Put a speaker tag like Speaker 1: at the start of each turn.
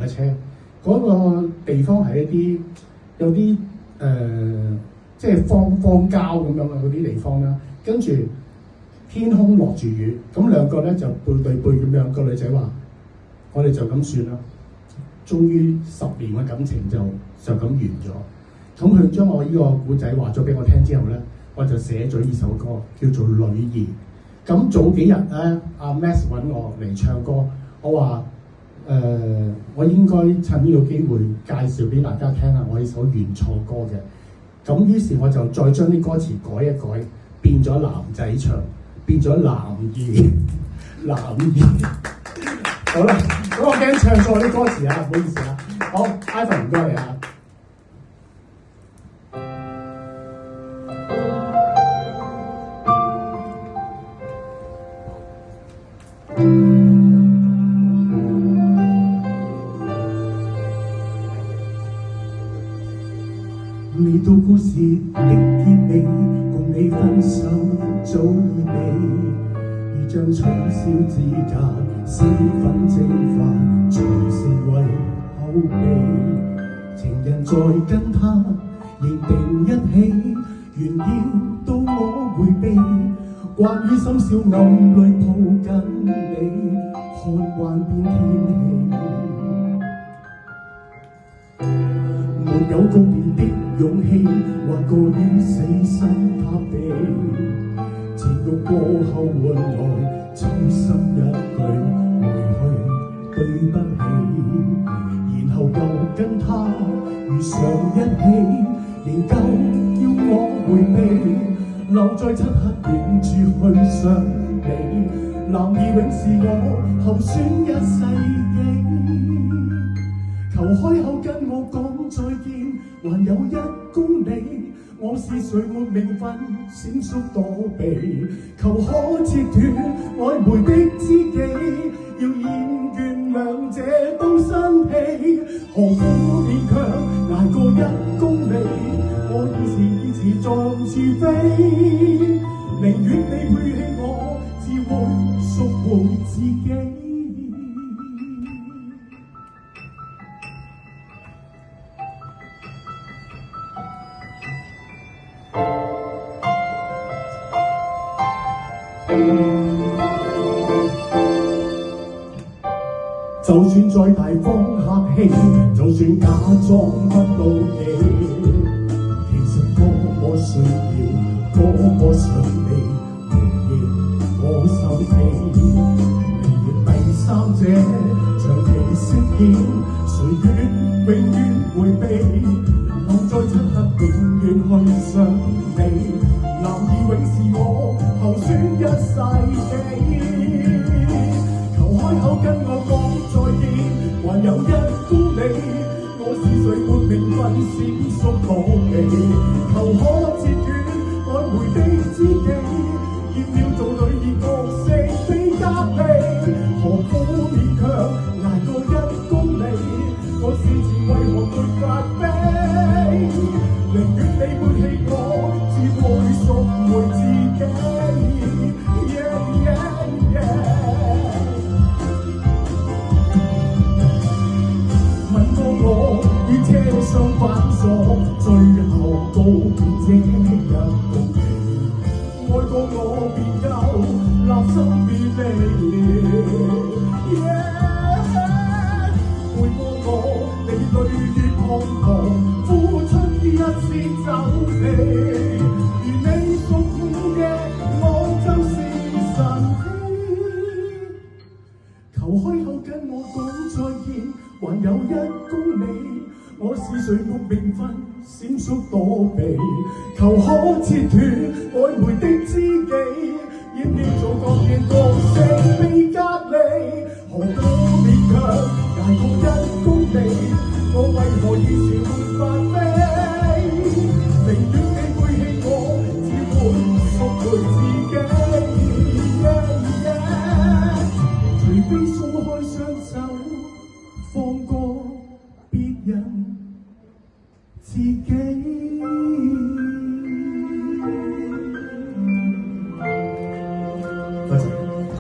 Speaker 1: 嘅車。嗰、個地方係一啲有啲即係荒郊咁樣嘅嗰啲地方啦。跟住天空落住雨，咁兩個咧就背對背咁樣。個女仔話：我哋就咁算啦。終於10年嘅感情就咁完咗。咁佢將我呢個故仔話咗俾我聽之後咧，我就寫咗呢首歌叫做《女兒》。咁早幾日咧，阿 Max 揾我嚟唱歌，我話我應該趁呢個機會介紹俾大家聽下我呢首原創歌嘅。咁於是我就再將啲歌詞改一改，變咗男仔唱，變咗男兒。好啦，咁我驚唱錯啲歌詞啊，唔好意思啊。好 ，Ivan 唔該你啊。
Speaker 2: 未到故事的結尾，共你分手早已未，如像取消指甲，絲粉蒸發，才成為後備。情人在跟他認定一起，原要到我迴避，關於深宵暗裏抱緊你，看幻變天氣。沒有告別的勇氣，或過於死心塌地，情慾過後換來衷心一句回去對不起，然後又跟他如常一起，仍舊要我迴避，留在漆黑遠處去想你，男兒永是我候選一世紀。求開口跟我講再見，還有1公里，我是誰沒名分，閃縮躲避。求可切斷曖昧的知己，要厭倦兩者都生氣，何苦勉強捱過1公里？我已遲撞似飛，寧願你背棄我，只會贖回自己。就算再大方客氣，就算假裝不到你，其實多麼需要，多麼想你回應我心氣。寧願第三者長期飾演，誰願永遠迴避，留在漆黑永遠去想你，男兒永是我候選一世紀。求開口跟我講再見，還有1公里，我是誰沒名分，閃縮躲避。求可切斷曖昧的知己，厭了做女兒角色非隔離，何苦勉強捱過1公里？我是前為何沒法飛？寧願你背棄我，只會贖回自己。我於車廂反鎖，最後告別這1公里。愛過我便夠，立心便離陪過我，你淚月滂沱，付出一絲走離。如你屬嘅，我就是神器。求開口跟我講再見，還有1公里，我是誰沒名分，閃縮躲避。求可切斷曖昧的知己，厭了做各樣角色被隔離，何苦勉強捱過1公里？我為何以前沒法飛？寧願你背棄我，只會贖回自己。除非鬆開雙手，放過別人自己。